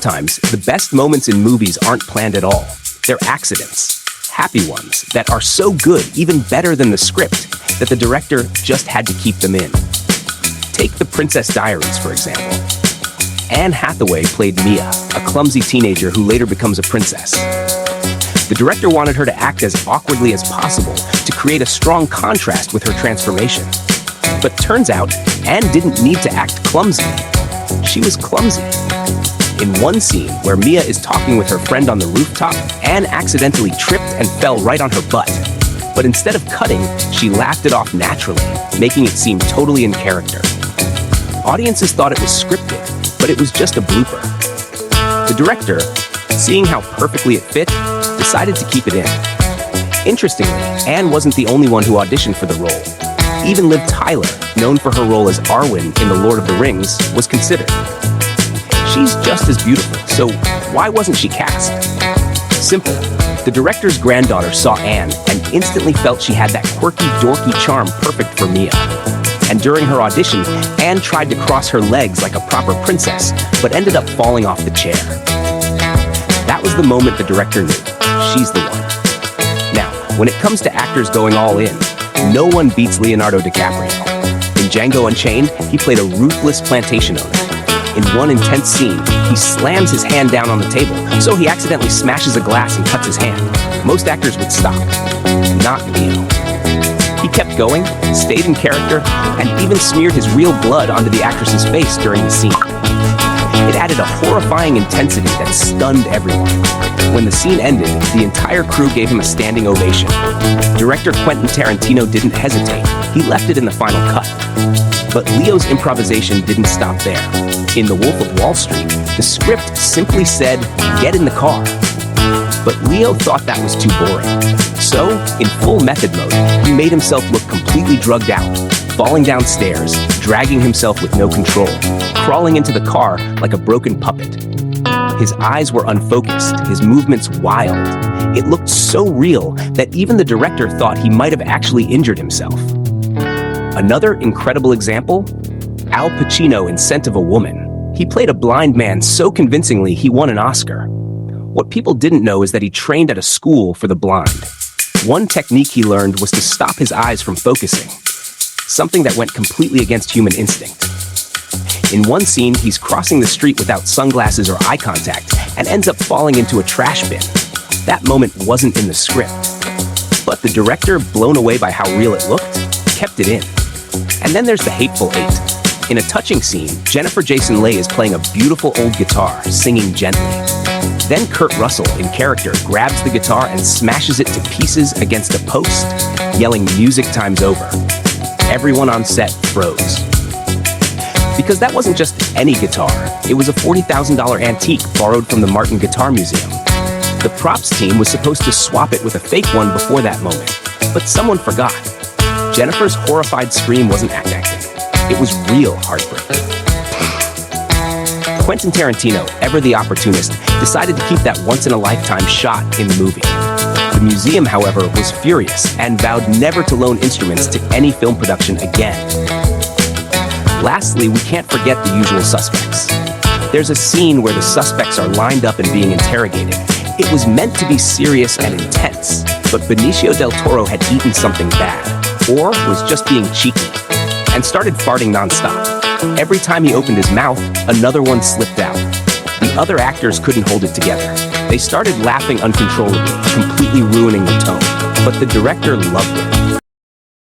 times, the best moments in movies aren't planned at all. They're accidents. Happy ones that are so good, even better than the script, that the director just had to keep them in. Take The Princess Diaries, for example. Anne Hathaway played Mia, a clumsy teenager who later becomes a princess. The director wanted her to act as awkwardly as possible to create a strong contrast with her transformation. But turns out, Anne didn't need to act clumsy. She was clumsy. In one scene where Mia is talking with her friend on the rooftop, Anne accidentally tripped and fell right on her butt. But instead of cutting, she laughed it off naturally, making it seem totally in character. Audiences thought it was scripted, but it was just a blooper. The director, seeing how perfectly it fit, decided to keep it in. Interestingly, Anne wasn't the only one who auditioned for the role. Even Liv Tyler, known for her role as Arwen in The Lord of the Rings, was considered. She's just as beautiful, so why wasn't she cast? Simple. The director's granddaughter saw Anne and instantly felt she had that quirky, dorky charm perfect for Mia. And during her audition, Anne tried to cross her legs like a proper princess, but ended up falling off the chair. That was the moment the director knew. She's the one. Now, when it comes to actors going all in, no one beats Leonardo DiCaprio. In Django Unchained, he played a ruthless plantation owner. In one intense scene, he slams his hand down on the table, so he accidentally smashes a glass and cuts his hand. Most actors would stop. Not Leo. He kept going, stayed in character, and even smeared his real blood onto the actress's face during the scene. It added a horrifying intensity that stunned everyone. When the scene ended, the entire crew gave him a standing ovation. Director Quentin Tarantino didn't hesitate. He left it in the final cut. But Leo's improvisation didn't stop there. In The Wolf of Wall Street, the script simply said, "Get in the car." But Leo thought that was too boring. So, in full method mode, he made himself look completely drugged out, falling downstairs, dragging himself with no control, crawling into the car like a broken puppet. His eyes were unfocused, his movements wild. It looked so real that even the director thought he might have actually injured himself. Another incredible example? Al Pacino in Scent of a Woman. He played a blind man so convincingly he won an Oscar. What people didn't know is that he trained at a school for the blind. One technique he learned was to stop his eyes from focusing, something that went completely against human instinct. In one scene, he's crossing the street without sunglasses or eye contact and ends up falling into a trash bin. That moment wasn't in the script. But the director, blown away by how real it looked, kept it in. And then there's The Hateful Eight. In a touching scene, Jennifer Jason Leigh is playing a beautiful old guitar, singing gently. Then Kurt Russell, in character, grabs the guitar and smashes it to pieces against a post, yelling "Music time's over." Everyone on set froze. Because that wasn't just any guitar. It was a $40,000 antique borrowed from the Martin Guitar Museum. The props team was supposed to swap it with a fake one before that moment, but someone forgot. Jennifer's horrified scream wasn't acting. It was real heartbreak. Quentin Tarantino, ever the opportunist, decided to keep that once-in-a-lifetime shot in the movie. The museum, however, was furious and vowed never to loan instruments to any film production again. Lastly, we can't forget The Usual Suspects. There's a scene where the suspects are lined up and being interrogated. It was meant to be serious and intense, but Benicio del Toro had eaten something bad, or was just being cheeky, and started farting nonstop. Every time he opened his mouth, another one slipped out. The other actors couldn't hold it together. They started laughing uncontrollably, completely ruining the tone. But the director loved it.